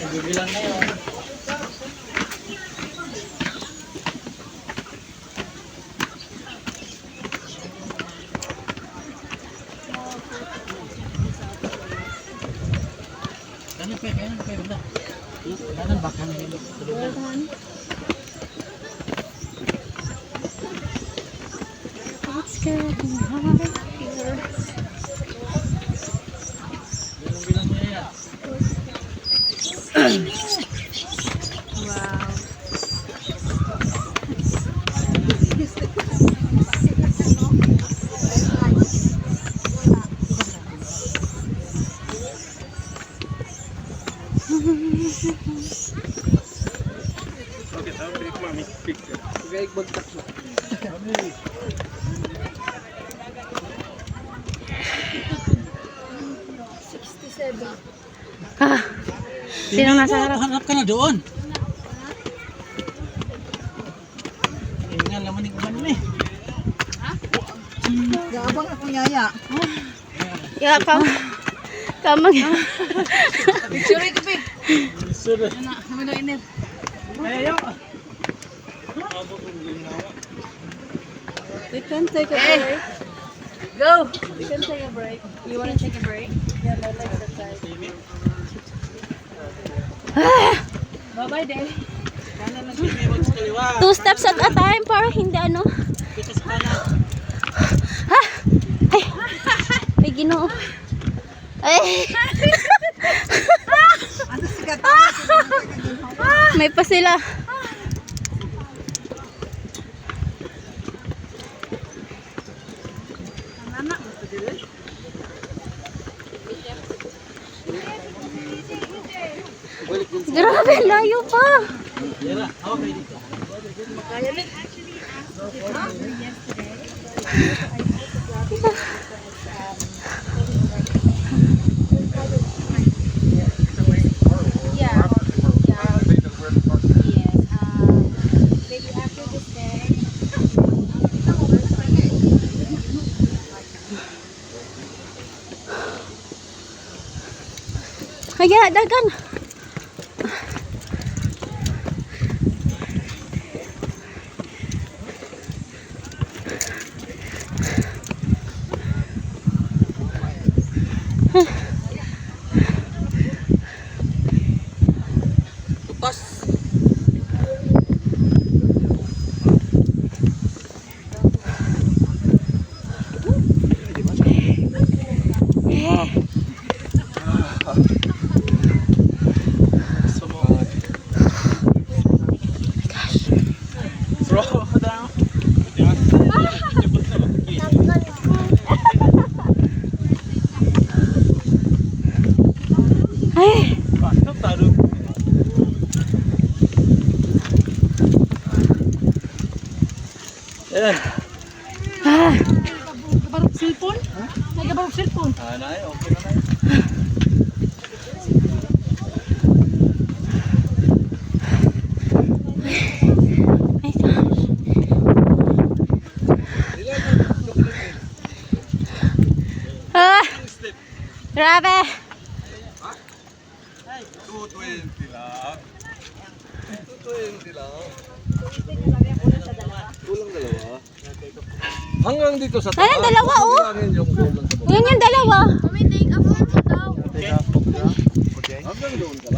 Bilang na yun. Kanan pa benda. Kanan bakal ini. What's going on here? Bilang niya yan. Wow. Okay, tahu beri mami picture. Gaig bagtak mo. Ah, sino nasa harap? Hanap ka na doon. Tingnan naman yung uman mo eh. Gabang ako yaya. Ya, kamang. Picture ito, Pig. Sudah. Naman na inil. Ayo. We can take a break. Go! We can take a break. You want to take a break? Yeah, let's exercise. Bye-bye, Dave. Kanan lang tingin sa kaliwa. 2 steps at a time para hindi ano. Kita sa kanan. Ha! Ay! Ay, Ginoo. Ay! Ano sigat? May pa sila. Grabe, layo pa. Yara, okay dito. Kaya, dagan. Tupas. Ay! Ayan. Ah! Gabarog cellphone? May gabarog cellphone. Nay, okay na nay. My gosh. Ah! Grabe! 220 lang. 220 lang. Kulang dalawa. Hanggang dito sa taas. Ayun, dalawa, oh. Kulang yung kulang sa baba. Yan yung dalawa.